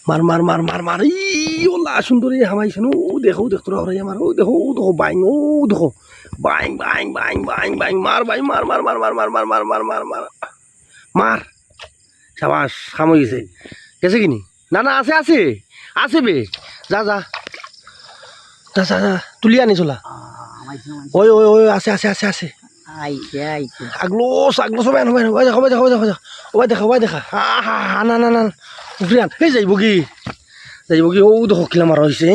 মার মার মার মার মার ই ওলা সুন্দরী হামাইছেন ও দেখো দেখো রে আমার ও দেখো বাইং ও দেখো buying buying buying buying buying মার বাইং মার মার মার মার মার মার মার মার মার মার মার সাবাস খাম হয়ে গেছে কিনি না না আছে আছে আছে বে যা যা যা যা যা তুলি আনি চলা ওই ওই ওই আছে আছে আছে আছে আগলোস আগলোস হবে না হবে দেখো দেখো দেখো দেখো দেখা হা হা হা না না না উফরিয়ান এই যাইব কি ও দেখো কিলা মারা হয়েছে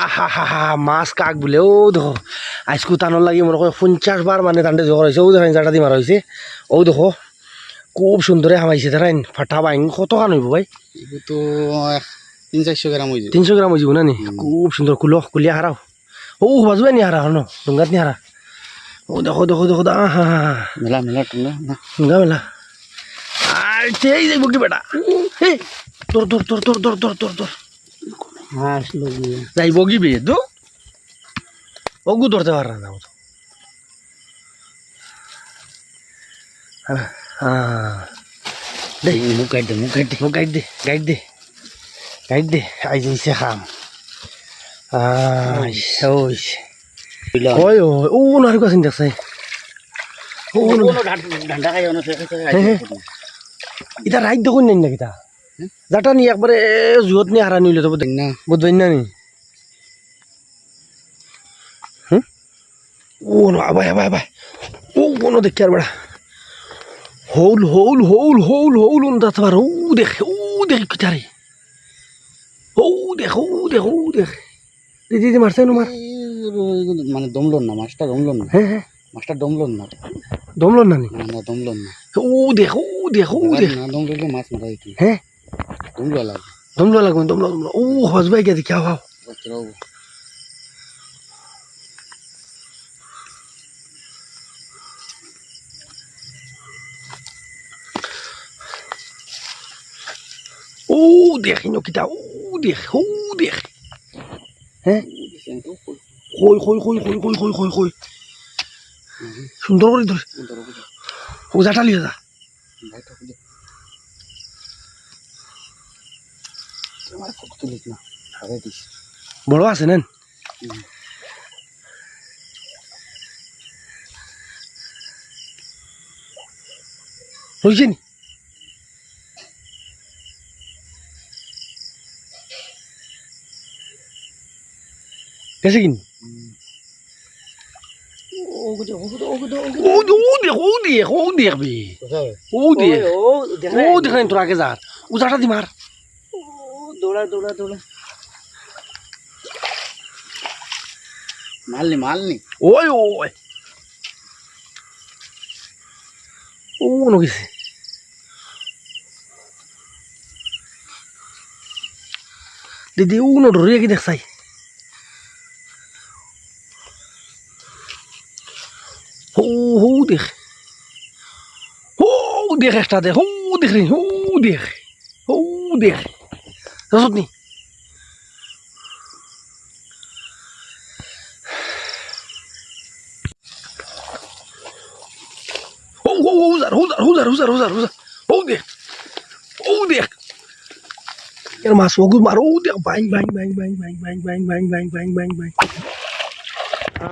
আহা হা হা মাছ কাক বোলে ও দেখো আজকু টানোর লাগি মনে হয় 50 বার মানে টানতে জোগাড় হয়েছে ও দেখেন জাটা দি মারা হয়েছে ও দেখো খুব সুন্দরে হামাইছে দেখাইন ফাটা বাইং কত কান হইব ভাই তো 300-400 গ্রাম হয়ে যায় 300 গ্রাম হয়ে যাব না নি খুব সুন্দর কুলিয়া হারাও ও বাজবে নি হারা হনো ডুঙ্গাত নি হারা ও দেখো দেখো দেখো আহা মেলা মেলা টুঙ্গা ডুঙ্গা মেলা আর সেই যাইব কি বেটা হে তোর তোর তোর তোর তোর তোর তোর তোর হাঁস লগি যাইব কি বে তো ওগু ধরতে পার না তো মুখ গাইড দে গাইড দে আই যাইছে খাম ওই ও নারী কাছে দেখছে ও ঠান্ডা খাই অনেক এটা রাইট দেখুন নাই নাকি তা যাটা নি একবারে জুয়ত নি হারা নিলে তো না বুঝবেন না নি ও আবাই আবাই আবাই ও কোনো দেখি আর বেড়া হৌল হৌল হৌল হৌল হৌল উনতে পার ও দেখে কিটারে ও দেখ দিদি মারছে না মার মানে দমলন না মাছটা দমলন না হ্যাঁ হ্যাঁ মাছটা দমলন না দমলন না নি না দমলন না ও দেখ না দমললে মাছ মারা কি হ্যাঁ দমলা লাগে দমলা ও হজবাই কে দেখি আও ও দেখিনো কিটা ও দেখ হ্যাঁ কই সুন্দর করে ধর ও যাটা লিয়ে যা বড় আছে নেন হয়েছে নি গেছে কিনি দেখ তোর আগে যার ও যাটা দি মার দৌড়া মালনি ওই ও নগেছে দিদি ও নধরে কি দেখছাই দেখ একটা দেখ দেখ রসত নি দেখ মাছ মারো দেখ বাইং